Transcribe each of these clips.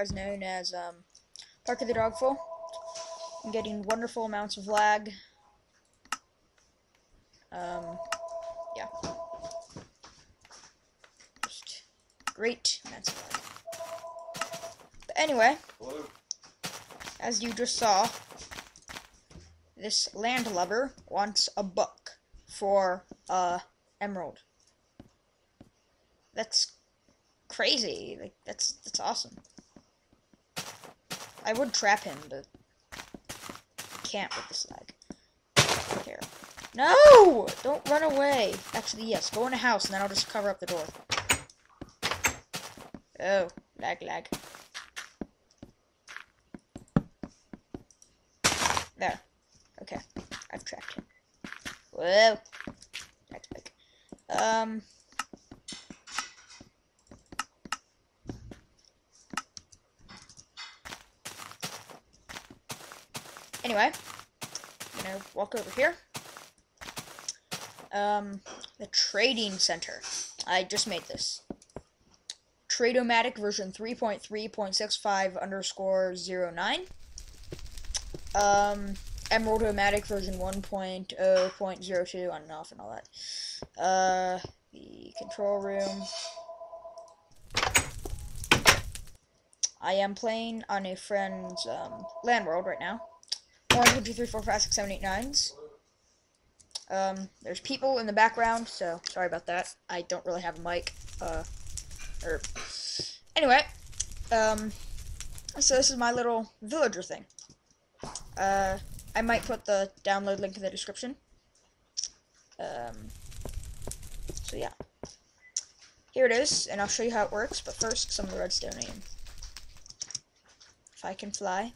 otherwise known as Park of the Dogful. I'm getting wonderful amounts of lag. Yeah. Just great amounts of lag. But anyway, as you just saw, this landlubber wants a book for emerald. That's crazy. Like that's awesome. I would trap him, but can't with this lag. Here. No! Don't run away. Actually, yes, go in a house and then I'll just cover up the door. Oh, lag. There. Okay, I've trapped him. Whoa. That's big. Anyway, I'm gonna walk over here. The trading center. I just made this. Trade-o-matic version 3.3.65_09. Emerald-o-matic version 1.0.02 on and off and all that. The control room. I am playing on a friend's land world right now. 1, 2, 3, 4, 5, 6, 7, 8, 9s. There's people in the background, so sorry about that. I don't really have a mic. Anyway, so this is my little villager thing. I might put the download link in the description. So yeah. Here it is, and I'll show you how it works, but first, some of the redstone. If I can fly.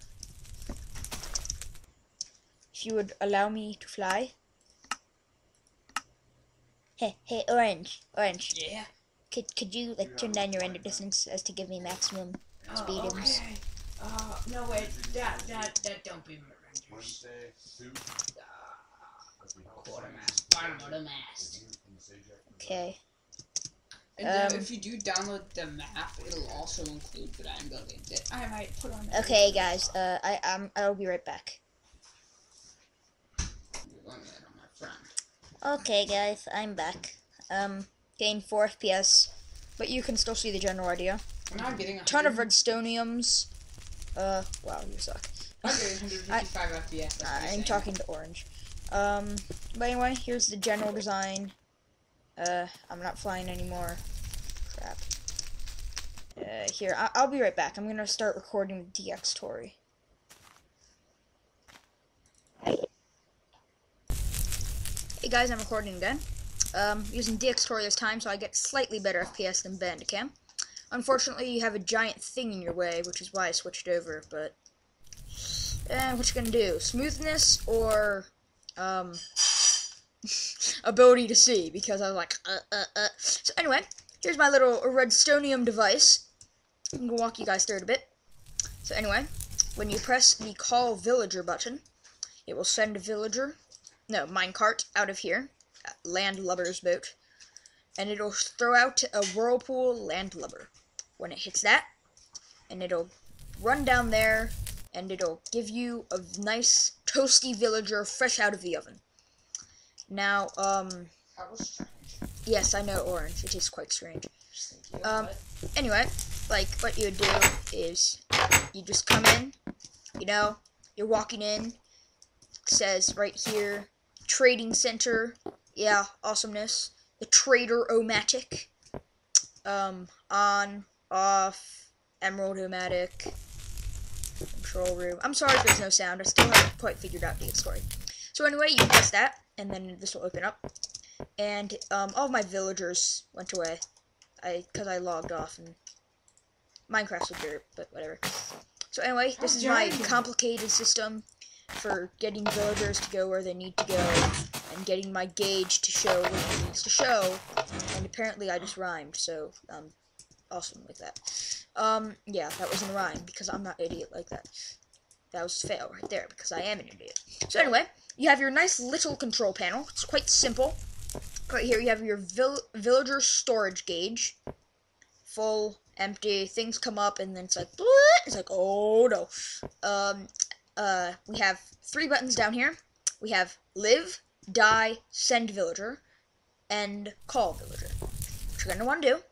If you would allow me to fly. Hey, Orange. Yeah? Could you, like, turn down your render distance as to give me maximum speed? Okay. No, wait, that don't be my renders. Quartermast, bottom of the mast. Okay. And if you do download the map, it'll also include that I'm building it. I might put on that. Okay, guys, I'll be right back. You're going that on my friend. Okay, guys, I'm back. Gained 4 FPS, but you can still see the general idea. I'm not getting a ton of redstoniums. Wow, you suck. I'm getting 155 FPS. I'm talking to Orange. But anyway, here's the general design. I'm not flying anymore. Crap. Here, I'll be right back. I'm gonna start recording with DX Tory. Hey guys, I'm recording again. Using DX Tory this time, so I get slightly better FPS than Bandicam. Unfortunately, you have a giant thing in your way, which is why I switched over, but what you gonna do? Smoothness or ability to see, because I was like, So anyway, here's my little redstonium device. I'm gonna walk you guys through it a bit. So anyway, when you press the call villager button, it will send a minecart out of here, landlubber's boat, and it'll throw out a whirlpool landlubber. When it hits that, and it'll run down there, and it'll give you a nice toasty villager fresh out of the oven. Now, That was strange. yes, I know, Orange. It is quite strange. Anyway, like, what you would do is, you just come in, you're walking in, it says right here, Trading Center, yeah, awesomeness, the Trade-o-matic, on, off, Emerald-o-matic, control room. I'm sorry if there's no sound, I still haven't quite figured out the story. So anyway, you press that, and then this will open up, and all of my villagers went away, because I logged off, and Minecraft's a dirt, but whatever. So anyway, this is my complicated system for getting villagers to go where they need to go, and getting my gauge to show what it needs to show, and apparently I just rhymed, so, awesome like that. Yeah, that wasn't a rhyme, because I'm not an idiot like that. That was a fail right there, because I am an idiot. So anyway, you have your nice little control panel. It's quite simple. Right here you have your villager storage gauge, full empty. Things come up, and then it's like, it's like, oh no. We have 3 buttons down here. We have live, die, send villager, and call villager. What you're gonna want to do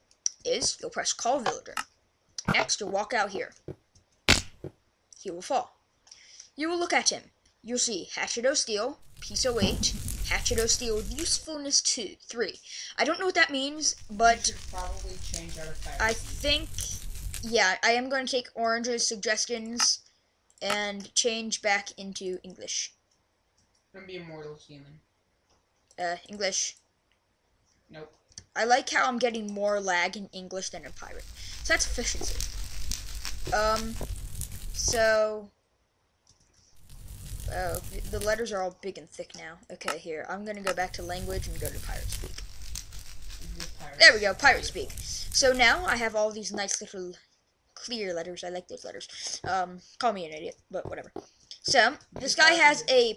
is you'll press call villager. Next, you'll walk out here. He will fall. You will look at him. You'll see Hatchet O Steel, Piece 08, Hatchet O Steel, Usefulness 3. I don't know what that means, but probably change out of fire. I think, yeah, I am going to take Orange's suggestions and change back into English. I'm gonna be immortal human. English. Nope. I like how I'm getting more lag in English than in pirate. So that's efficiency. So... Oh, the letters are all big and thick now. Okay, here. I'm going to go back to language and go to pirate speak. There we go, pirate speak. So now I have all these nice little clear letters. I like those letters. Call me an idiot, but whatever. So, this guy has a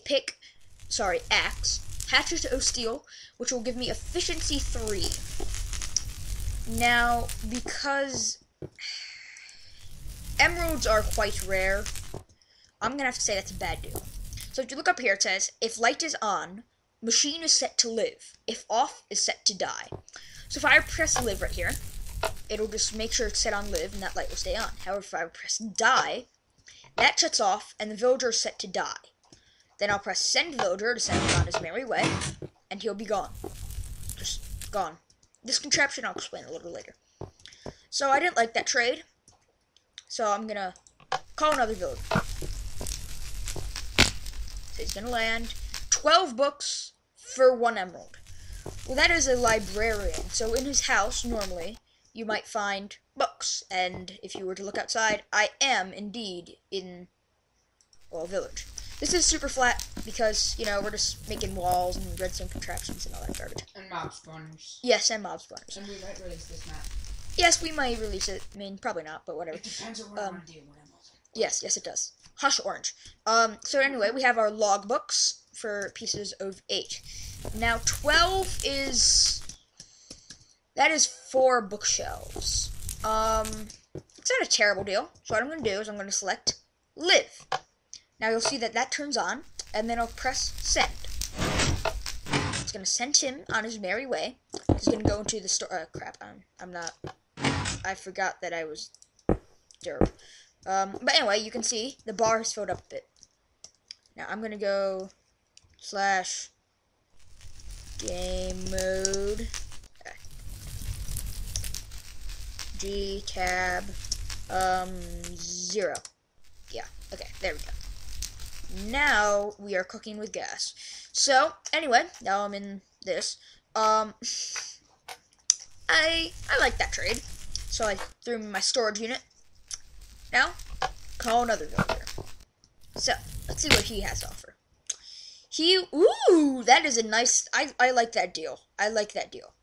axe, Hatchet O Steel, which will give me efficiency 3. Now, because emeralds are quite rare, I'm going to have to say that's a bad deal. So if you look up here, it says, if light is on, machine is set to live. If off, is set to die. So if I press live right here, it'll just make sure it's set on live, and that light will stay on. However, if I press die, that shuts off, and the villager is set to die. Then I'll press send villager to send him on his merry way, and he'll be gone. Just gone. This contraption I'll explain a little later. So I didn't like that trade, so I'm gonna call another villager. So he's gonna land 12 books for 1 emerald. Well, that is a librarian, so in his house, normally, you might find books, and if you were to look outside, I am indeed in, well, a village. This is super flat because, you know, we're just making walls and redstone contraptions and all that garbage. And mob spawners. Yes, and mob spawners. And we might release this map. Yes, we might release it. I mean, probably not, but whatever. It depends on what I want to do when I'm also. Yes, it does. Hush, Orange. So anyway, we have our logbooks for pieces of 8. Now, 12 is... That is 4 bookshelves. It's not a terrible deal. So what I'm going to do is I'm going to select live. Now you'll see that that turns on, and then I'll press send. It's going to send him on his merry way. He's going to go into the store. Crap, I'm not. I forgot that I was derp. But anyway, you can see the bar has filled up a bit. Now I'm going to go /game mode. Okay. G tab 0. Yeah, okay, there we go. Now we are cooking with gas. So, anyway, now I'm in this. I like that trade. So I threw him in my storage unit. Now, call another villager. So, let's see what he has to offer. Ooh, that is a nice, I like that deal. I like that deal.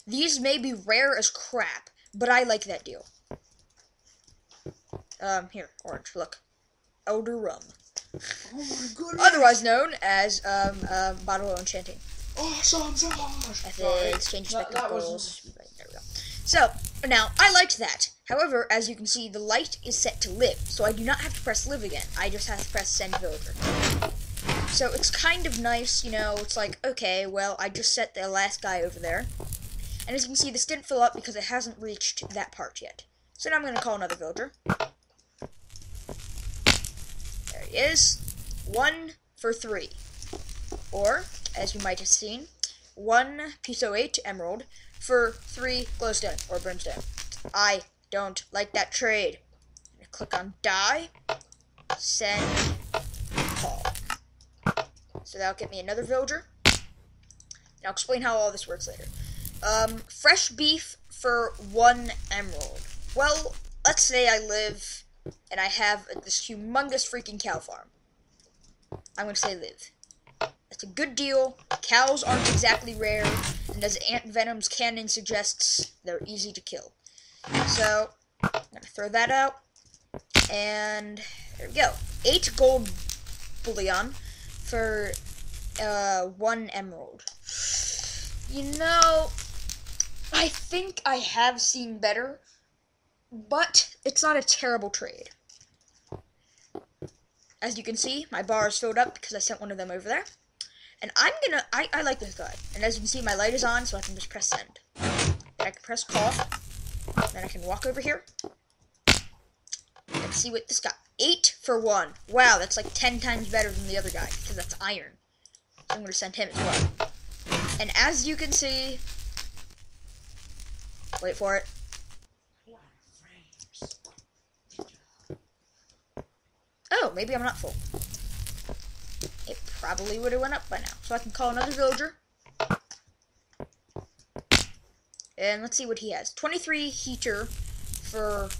These may be rare as crap, but I like that deal. Here, Orange, look. Elder Rum. Oh my goodness! Otherwise known as, Bottle of Enchanting. Awesome sauce! Ethics, change spectacles. Right, there we go. So, now, I liked that. However, as you can see, the light is set to live, so I do not have to press live again. I just have to press send villager. So, it's kind of nice, you know, it's like, okay, well, I just set the last guy over there. And as you can see, this didn't fill up because it hasn't reached that part yet. So now I'm going to call another villager. There he is. 1 for 3. Or, as you might have seen, 1 piece 08 emerald for 3 glowstone or brimstone. I don't like that trade. I'm going to click on die, send, call. So that'll get me another villager. And I'll explain how all this works later. Fresh beef for 1 emerald. Well, let's say I live and I have this humongous freaking cow farm. I'm going to say live. That's a good deal. Cows aren't exactly rare, and as Ant Venom's canon suggests, they're easy to kill. So, I'm going to throw that out, and there we go. 8 gold bullion for 1 emerald. You know, I think I have seen better but it's not a terrible trade. As you can see, my bar is filled up because I sent one of them over there. And I like this guy. And as you can see, my light is on, so I can just press send. Then I can press call. Then I can walk over here. Let's see what this got. 8 for 1. Wow, that's like 10 times better than the other guy, because that's iron. So I'm going to send him as well. And as you can see... Wait for it. Oh, maybe I'm not full. It probably would have went up by now. So I can call another villager. And let's see what he has. 23 heater for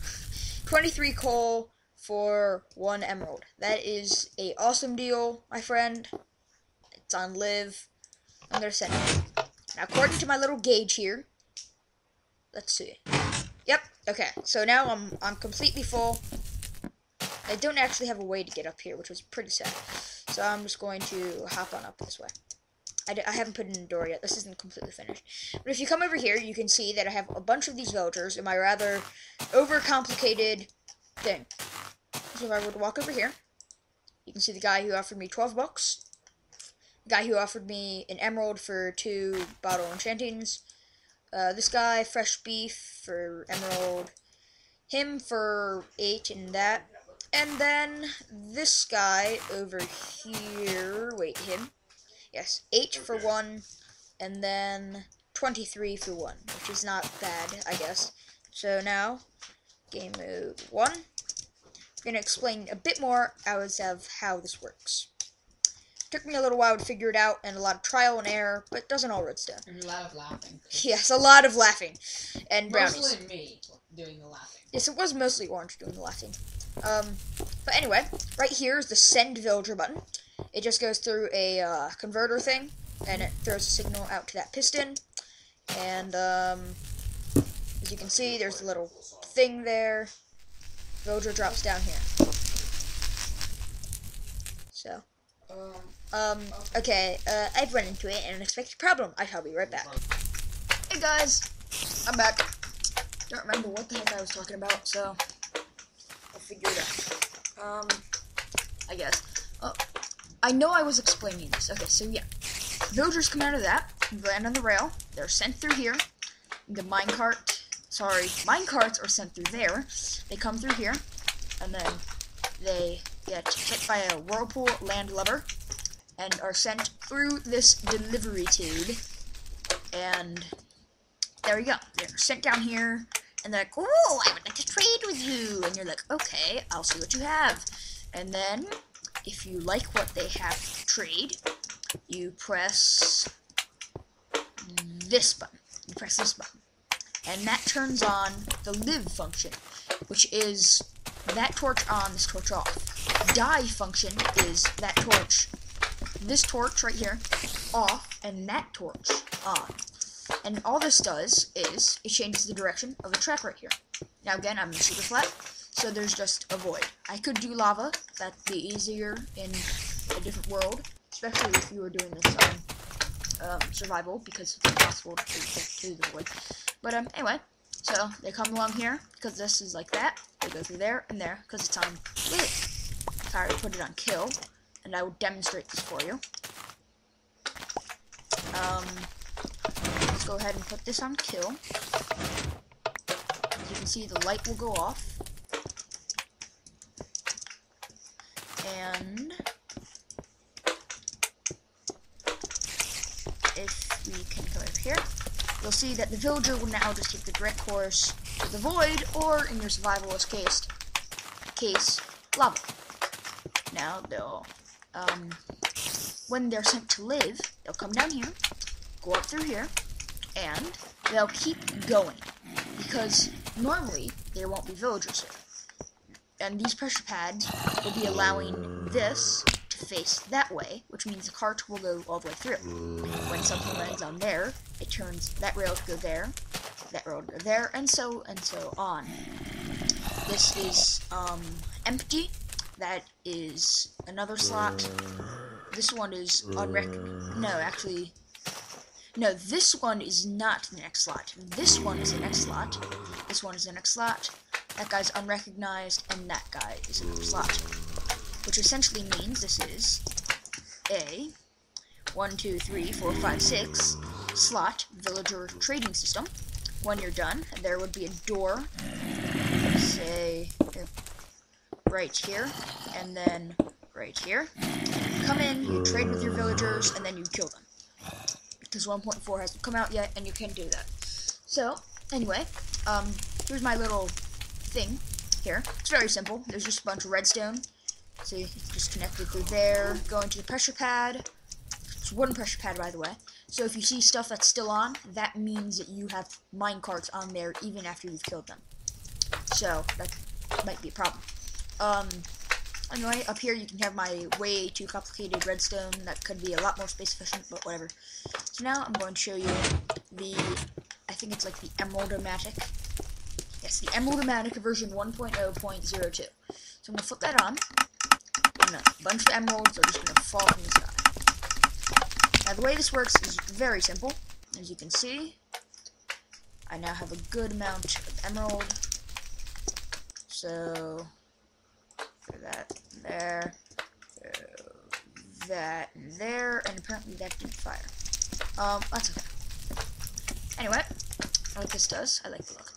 23 coal for 1 emerald. That is a awesome deal, my friend. It's on live. I'm gonna send it. Now, according to my little gauge here, let's see. Yep. Okay. So now I'm completely full. I don't actually have a way to get up here, which was pretty sad. So I'm just going to hop on up this way. I haven't put in a door yet. This isn't completely finished. But if you come over here, you can see that I have a bunch of these villagers in my rather overcomplicated thing. So if I were to walk over here, you can see the guy who offered me 12 bucks. The guy who offered me an emerald for 2 bottle enchantings. This guy, fresh beef for emerald. Him for 8 and that. And then this guy over here, wait, him? Yes, 8 for 1, and then 23 for 1, which is not bad, I guess. So now, game mode 1. I'm going to explain a bit more as of how this works. Took me a little while to figure it out, and a lot of trial and error, but it doesn't all redstone. And a lot of laughing. Yes, a lot of laughing. And brownies. Mostly me doing the laughing. Yes, it was mostly Orange doing the laughing. But anyway, right here is the send villager button. It just goes through a converter thing, and it throws a signal out to that piston. And as you can see, there's a little thing there. Villager drops down here. So, okay, I've run into an unexpected problem. I shall be right back. Hey guys, I'm back. Don't remember what the heck I was talking about, so I'll figure it out. I guess. Oh, I know I was explaining this. Okay, so yeah. Villagers come out of that, land on the rail. They're sent through here. The minecarts are sent through there. They come through here, and then they get hit by a whirlpool landlubber, and are sent through this delivery tube. And there we go. They're sent down here. And they're like, oh, I would like to trade with you. And you're like, okay, I'll see what you have. And then, if you like what they have to trade, you press this button. You press this button. And that turns on the live function, which is that torch on, this torch off. Die function is that torch, this torch right here, off, and that torch on. And all this does is, it changes the direction of the track right here. Now again, I'm in super flat, so there's just a void. I could do lava, that'd be easier in a different world, especially if you were doing this on survival, because it's impossible to get through the void. But anyway, so they come along here, because this is like that, they go through there and there, because it's on live. If I were to put it on kill, and I will demonstrate this for you. Let's go ahead and put this on kill. As you can see, the light will go off. And if we can come over here, you'll see that the villager will now just take the direct course to the void, or in your survivalist case, lava. Now they'll, when they're sent to live, they'll come down here, go up through here, and they'll keep going, because normally there won't be villagers here. And these pressure pads will be allowing this to face that way, which means the cart will go all the way through. When something lands on there, it turns that rail to go there, that rail to go there, and so on. This is empty. That is another slot. This one is unrecognized. No, actually, No, this one is not the next slot. This one is the next slot. This one is the next slot. That guy's unrecognized, and that guy is another slot. Which essentially means this is a 1, 2, 3, 4, 5, 6 slot villager trading system. When you're done, there would be a door, say, right here, and then right here. Come in, you trade with your villagers, and then you kill them. Because 1.4 hasn't come out yet, and you can do that. So, anyway, here's my little thing here. It's very simple. There's just a bunch of redstone. So you just connect it through there, go into the pressure pad. It's a wooden pressure pad, by the way. So if you see stuff that's still on, that means that you have minecarts on there even after you've killed them. So that might be a problem. Anyway, up here you can have my way too complicated redstone. That could be a lot more space efficient, but whatever. So now I'm going to show you the, I think it's like the Emerald-o-matic. Yes, the Emerald-o-matic version 1.0.02. So I'm going to flip that on. And a bunch of emeralds are just going to fall from the sky. Now the way this works is very simple. As you can see, I now have a good amount of emerald. So, for that there, that there, and apparently that didn't fire. That's okay. Anyway, what this does, I like the look,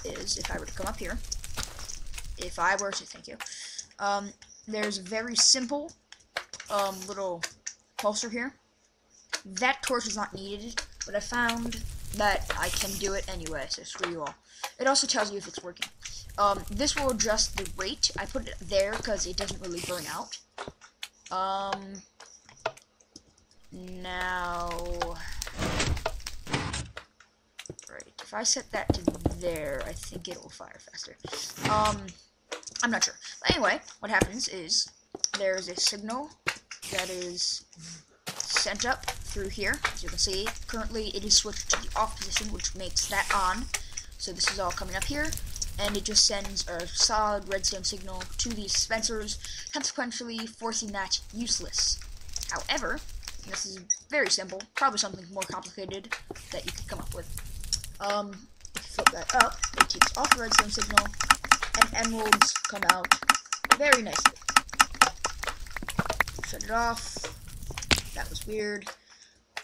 is if I were to come up here, thank you, there's a very simple, little pulsar here. That torch is not needed, but I found that I can do it anyway, so screw you all. It also tells you if it's working. This will adjust the rate. I put it there because it doesn't really burn out. Now, right, if I set that to there, I think it will fire faster. I'm not sure. But anyway, what happens is there's a signal that is sent up through here. As you can see, currently it is switched to the off position, which makes that on. So this is all coming up here, and it just sends a solid redstone signal to these dispensers, consequently forcing that useless. However, this is very simple, probably something more complicated that you could come up with. If you flip that up, it takes off the redstone signal, and emeralds come out very nicely. Shut it off. That was weird.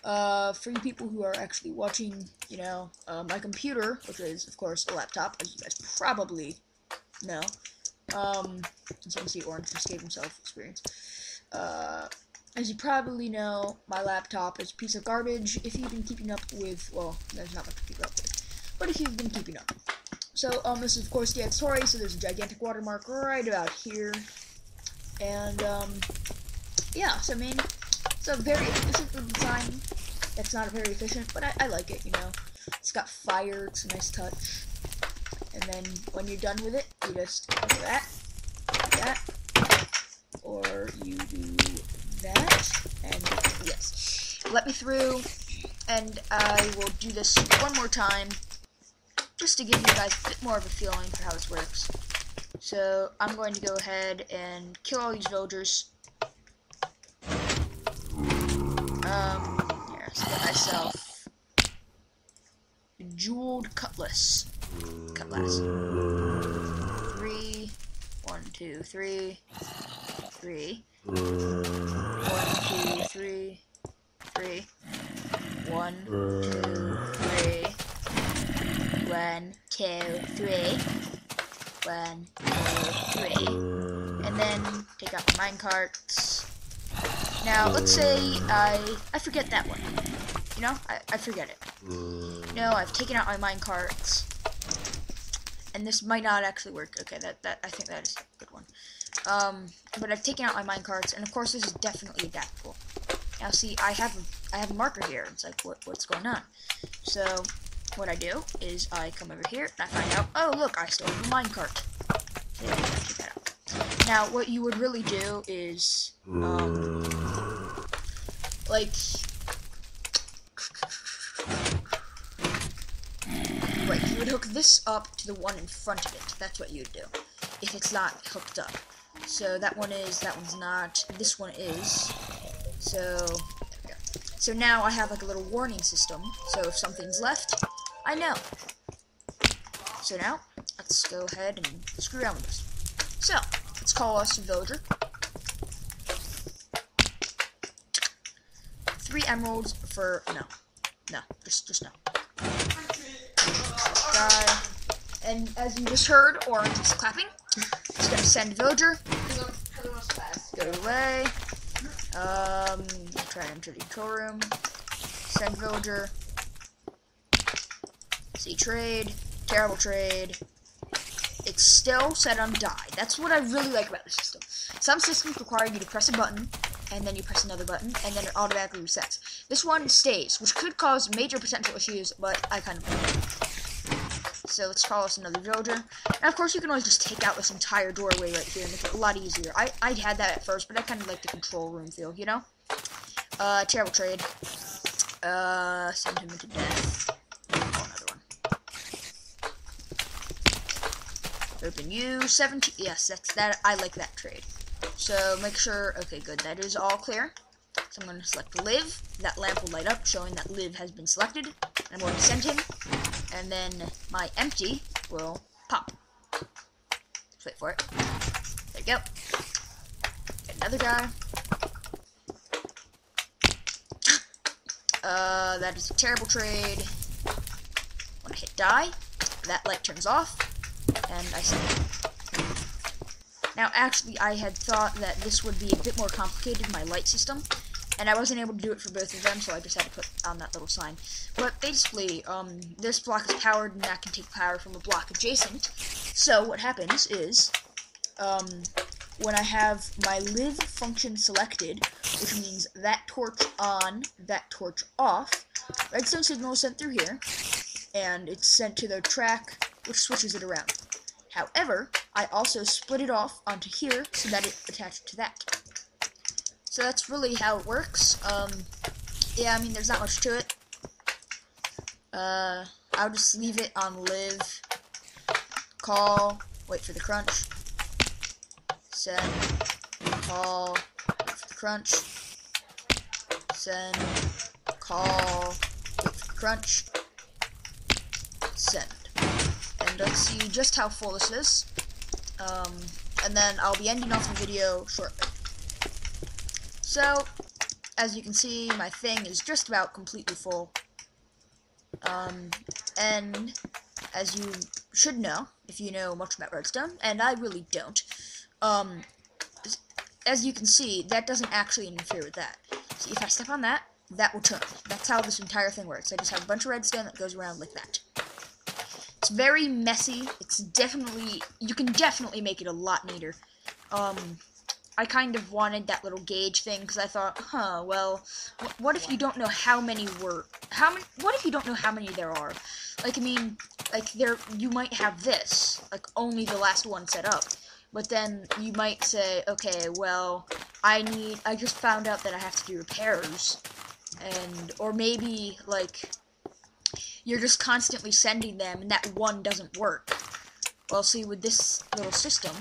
For you people who are actually watching, you know, my computer, which is, of course, a laptop, as you guys probably know. Since you can see Orange just gave himself experience. As you probably know, my laptop is a piece of garbage. If you've been keeping up with, well, there's not much to keep up with, but if you've been keeping up. So, this is, of course, the X-Story, so there's a gigantic watermark right about here. And, yeah, so, I mean, it's a very efficient design. It's not very efficient, but I like it, you know. It's got fire, it's a nice touch. And then, when you're done with it, you just do that, or you do that, and yes. Let me through, and I will do this one more time, just to give you guys a bit more of a feeling for how this works. So, I'm going to go ahead and kill all these villagers. Here, so get myself a jeweled cutlass. 3, 1, 2, 3, 3, 1, 2, 3, 3, 1, 2, 3, 1, 2, 3, 1, 2, 3, and then take out the minecarts. Now, let's say I forget that one. You know, I forget it. No, I've taken out my minecarts, and this might not actually work. Okay, I think that is a good one. But I've taken out my minecarts, and of course this is definitely adaptable. Now, see, I have a marker here. It's like, what's going on? So, what I do is I come over here and I find out. Oh, look, I still have a minecart. So, yeah, take that out. Now, what you would really do is, like, right, you would hook this up to the one in front of it. That's what you would do, if it's not hooked up. So that one is, that one's not, this one is. So, there we go. So now I have like a little warning system. So if something's left, I know. So now, let's go ahead and screw around with this. So, let's call us a villager. 3 emeralds for, no, just no. And as you just heard, Orange is clapping. It's gonna send villager. Go away. Try to enter the control room. Send villager. See trade. Terrible trade. It's still set on die. That's what I really like about the system. Some systems require you to press a button, and then you press another button, and then it automatically resets. This one stays, which could cause major potential issues, but I kind of like it. So let's call us another villager. And of course, you can always just take out this entire doorway right here and make it a lot easier. I had that at first, but I kind of like the control room feel, you know? Terrible trade. Send him into death. Open you, 17, yes, that, I like that trade. So, make sure, okay, good, that is all clear. So I'm going to select live, that lamp will light up, showing that live has been selected. I'm going to send him, and then my empty will pop. Let's wait for it. There you go. Get another guy. That is a terrible trade. When I hit die, that light turns off. And I send it. Now, actually, I had thought that this would be a bit more complicated, my light system, and I wasn't able to do it for both of them, so I just had to put on that little sign. But basically, this block is powered, and that can take power from a block adjacent. So what happens is, when I have my live function selected, which means that torch on, that torch off, redstone signal is sent through here, and it's sent to the track, which switches it around. However, I also split it off onto here so that it attached to that. So that's really how it works. Yeah, I mean, there's not much to it. I'll just leave it on live, call, wait for the crunch, send, call, wait for the crunch, send, call, wait for the crunch, send. And let's see just how full this is. And then I'll be ending off the video shortly. So, as you can see, my thing is just about completely full. And as you should know, if you know much about redstone, and I really don't, as you can see, that doesn't actually interfere with that. See, if I step on that, that will turn. That's how this entire thing works. I just have a bunch of redstone that goes around like that. It's very messy. It's definitely, you can definitely make it a lot neater. I kind of wanted that little gauge thing because I thought, well, what if you don't know how many what if you don't know how many there are? Like, I mean, like, you might have this, like, only the last one set up. But then you might say, okay, well, I just found out that I have to do repairs. Or maybe, like, you're just constantly sending them, and that one doesn't work. Well, see, with this little system,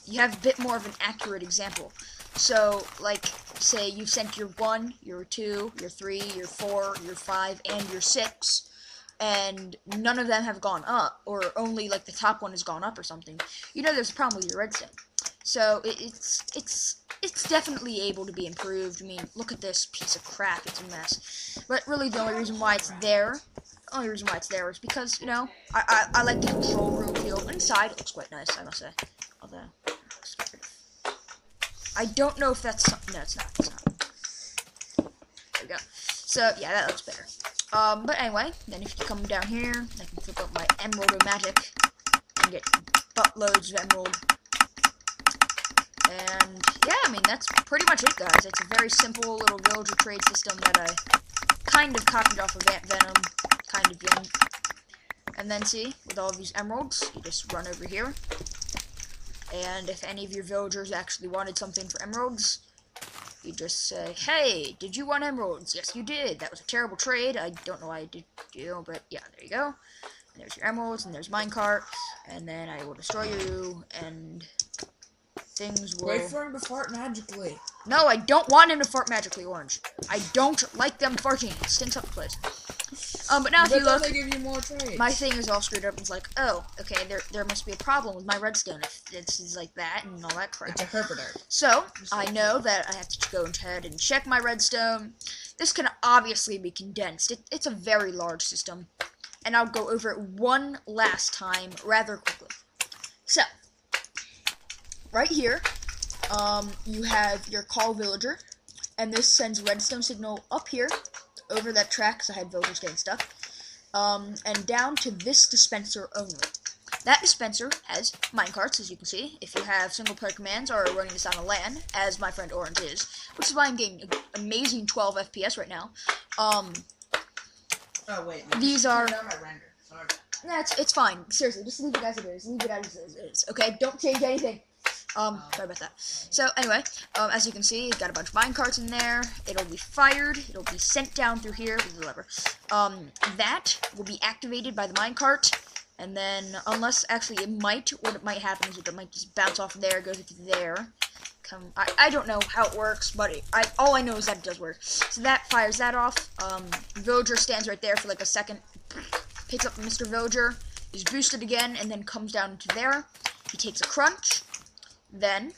you have a bit more of an accurate example. So, like, say you've sent your 1, your 2, your 3, your 4, your 5, and your 6, and none of them have gone up, or only, like, the top one has gone up or something. You know there's a problem with your redstone. So, it's definitely able to be improved. I mean, look at this piece of crap, it's a mess. But really, the only reason why it's there, is because, you know, I like the control room feel. Inside, it looks quite nice, I must say. Although, I don't know if that's something. No, it's not. There we go. So, yeah, that looks better. But anyway, then if you come down here, I can flip up my Trade-o-matic and get buttloads of emerald. And, yeah, I mean, that's pretty much it, guys. It's a very simple little villager trade system that I kind of copied off of Ant Venom, kind of young. And then, see, with all of these emeralds, you just run over here. And if any of your villagers actually wanted something for emeralds, you just say, hey, did you want emeralds? Yes, you did. That was a terrible trade. I don't know why I did you, but yeah, there you go. And there's your emeralds, and there's minecart, and then I will destroy you, and things will... Wait for him to fart magically. No, I don't want him to fart magically, Orange. I don't like them farting. It stinks up the place. But now if you look, they give you more trades. my thing is all screwed up. It's like, oh, okay, there must be a problem with my redstone if it's like that and all that crap. It's a herpiter. So, I know that I have to go ahead and check my redstone. This can obviously be condensed. It's a very large system. And I'll go over it one last time rather quickly. So, right here, you have your call villager. And this sends redstone signal up here, over that track, because I had villagers getting stuck. And down to this dispenser only. That dispenser has minecarts, as you can see, if you have single-player commands or are running this on a LAN, as my friend Orange is, which is why I'm getting an amazing 12 FPS right now. Oh, wait. These are... Turn down my render. Sorry. Nah, it's fine. Seriously, just leave it as it is. Leave it as it is, okay? Don't change anything. Sorry about that. So, anyway, as you can see, you've got a bunch of minecarts in there. It'll be fired. It'll be sent down through here with the lever. That will be activated by the minecart. And then, unless, actually, what might happen is it might just bounce off there, go to there. I don't know how it works, but all I know is that it does work. So that fires that off. Villager stands right there for like a second, picks up Mr. Villager, is boosted again, and then comes down into there. He takes a crunch. Then,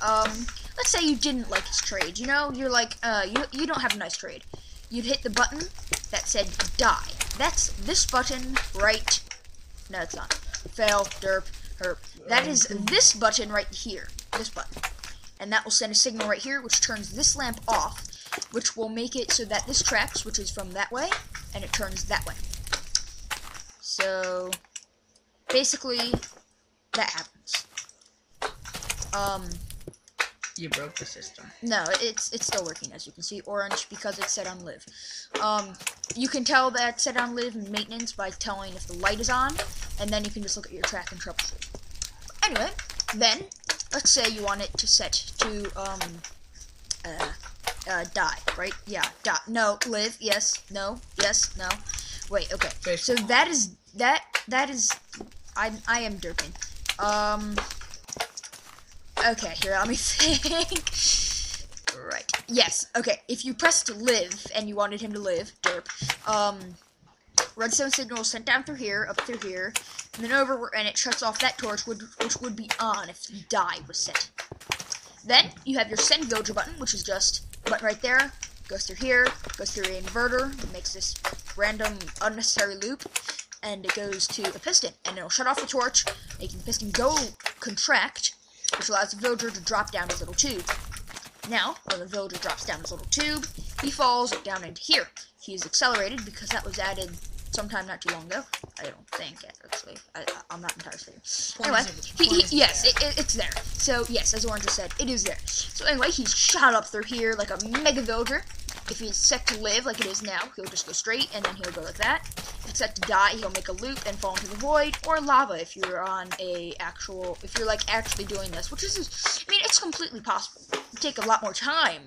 let's say you didn't like his trade. You know, you're like, you don't have a nice trade. You'd hit the button that said die. That's this button right. No, it's not. Fail, derp, herp. That is this button right here. This button. And that will send a signal right here, which turns this lamp off, which will make it so that this track switches from that way, and it turns that way. So, basically, that happens. You broke the system. No, it's still working, as you can see, orange, because it's set on live. You can tell that it's set on live in maintenance by telling if the light is on, and then you can just look at your track and troubleshoot. Anyway, then, let's say you want it to set to, die, right? Yeah, die. No, live, yes, no, yes, no. Wait, okay. So that is, I am derping. Okay, here, let me think. Right. Yes, okay. If you pressed live and you wanted him to live, derp, redstone signal is sent down through here, up through here, and then over, and it shuts off that torch, which would be on if die was set. Then, you have your send villager button, which is just a button right there, goes through here, goes through an inverter, makes this random, unnecessary loop, and it goes to a piston, and it'll shut off the torch, making the piston go contract, which allows the villager to drop down his little tube. Now, when the villager drops down his little tube, he falls down into here. He is accelerated because that was added sometime not too long ago. I don't think, actually. I'm not entirely sure. Anyway, yes, it's there. So, yes, as Orange just said, it is there. So, anyway, he's shot up through here like a mega villager. If he's set to live like it is now, he'll just go straight, and then he'll go like that. If it's set to die, he'll make a loop and fall into the void, or lava if you're on if you're like actually doing this, which is, I mean, it's completely possible. It'd take a lot more time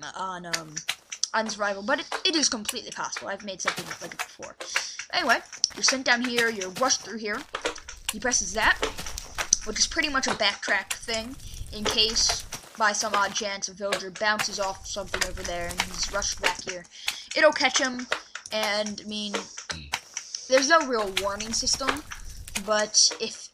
on survival, but it is completely possible. I've made something like it before. Anyway, you're sent down here, you're rushed through here. He presses that, which is pretty much a backtrack thing, in case, by some odd chance, a villager bounces off something over there and he's rushed back here. It'll catch him, and, I mean, there's no real warning system, but if,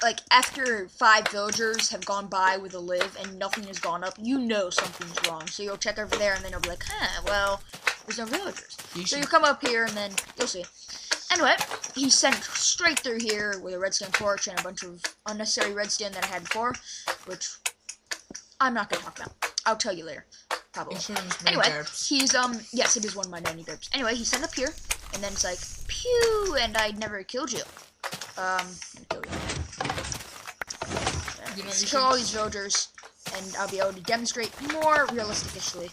like, after 5 villagers have gone by with a live and nothing has gone up, you know something's wrong. So you'll check over there, and then you'll be like, huh, well, there's no villagers. So you come up here, and then you'll see. Anyway, he's sent straight through here with a redstone torch and a bunch of unnecessary redstone that I had before, which I'm not going to talk about. I'll tell you later, probably. Anyway, he's, yes, it is one of my 90 derps. Anyway, he's sent up here, and then it's like, pew, and I never killed you. Kill you. Let's kill all these villagers, and I'll be able to demonstrate more realistically.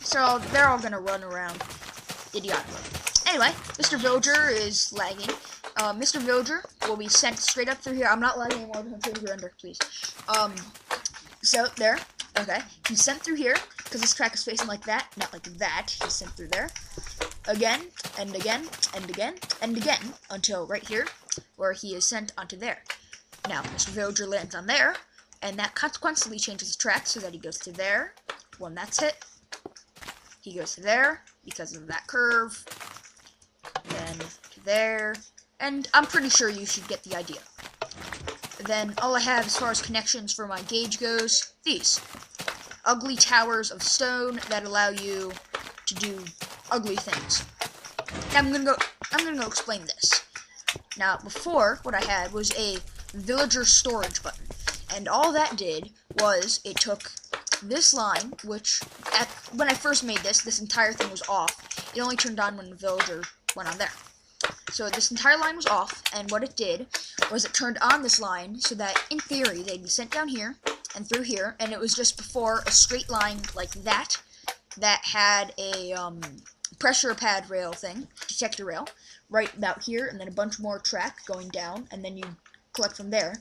So, they're all going to run around idiotically. Anyway, Mr. Villager is lagging. Mr. Villager will be sent straight up through here. I'm not lagging anymore. Don't change your render, please. So, there. Okay. He's sent through here, because this track is facing like that, not like that. He's sent through there. Again, and again, and again, and again, until right here, where he is sent onto there. Now, Mr. Villager lands on there, and that consequently changes his track so that he goes to there. When that's hit, he goes to there because of that curve, then to there, and I'm pretty sure you should get the idea. Then all I have as far as connections for my gauge goes, these ugly towers of stone that allow you to do ugly things. Now I'm gonna go explain this. Now before, what I had was a villager storage button, and all that did was it took this line, which when I first made this entire thing was off. It only turned on when the villager went on there. So this entire line was off, and what it did was it turned on this line so that, in theory, they'd be sent down here and through here, and it was just before a straight line like that had a pressure pad rail thing, detector rail, right about here, and then a bunch more track going down, and then you collect from there.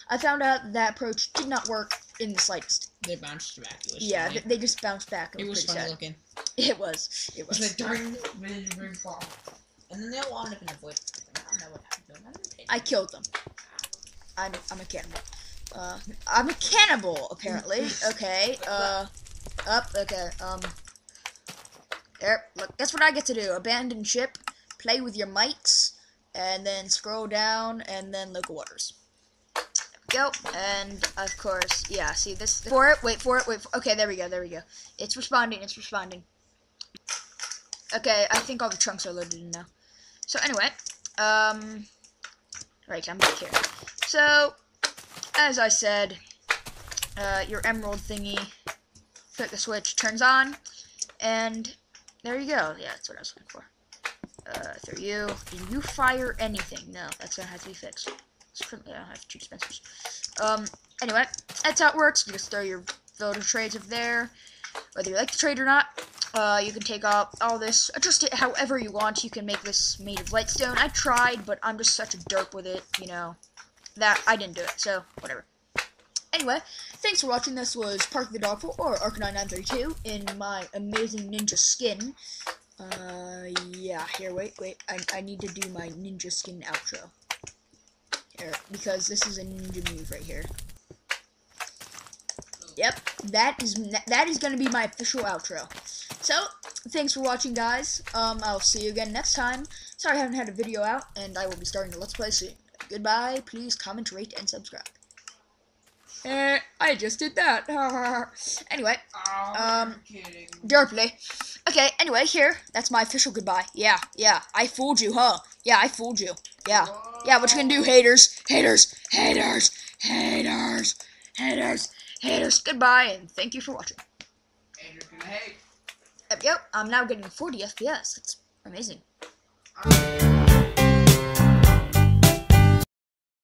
I found out that approach did not work in the slightest. They bounced back. It was yeah, funny. they just bounced back. It was funny sad. Looking. It was. It was like darn, very far. And then they all wound up in a void. I don't know what happened. I killed them. I'm a cannibal. I'm a cannibal, apparently. Okay, okay, there, look, that's what I get to do. Abandon ship, play with your mics, and then scroll down, and then local waters. There we go, and, of course, yeah, see this, wait for it, okay, there we go. It's responding. Okay, I think all the trunks are loaded in now. So, anyway, right, I'm back here. So, as I said, your emerald thingy, click the switch, turns on, and there you go. Yeah, that's what I was looking for. Through you. Did you fire anything? No, that's gonna have to be fixed. I don't have 2 dispensers. Anyway, that's how it works. You just throw your villager trades up there. Whether you like the trade or not, you can take out all this, adjust it however you want. You can make this made of lightstone. I tried, but I'm just such a derp with it, you know, that I didn't do it, so whatever. Anyway, thanks for watching. This was Park the Dogful, or Arcanine932, in my amazing ninja skin. Yeah, here, wait, I need to do my ninja skin outro. Here, because this is a ninja move right here. Yep, that is gonna be my official outro. So, thanks for watching, guys. I'll see you again next time. Sorry I haven't had a video out, and I will be starting the Let's Play soon. Goodbye, please comment, rate, and subscribe. I just did that. Anyway, derply. Okay, anyway, here, that's my official goodbye. Yeah, I fooled you, huh? Yeah, I fooled you. Yeah, what you gonna do, haters? Haters. Goodbye, and thank you for watching. Haters gonna hate. Yep, I'm now getting 40 FPS. That's amazing.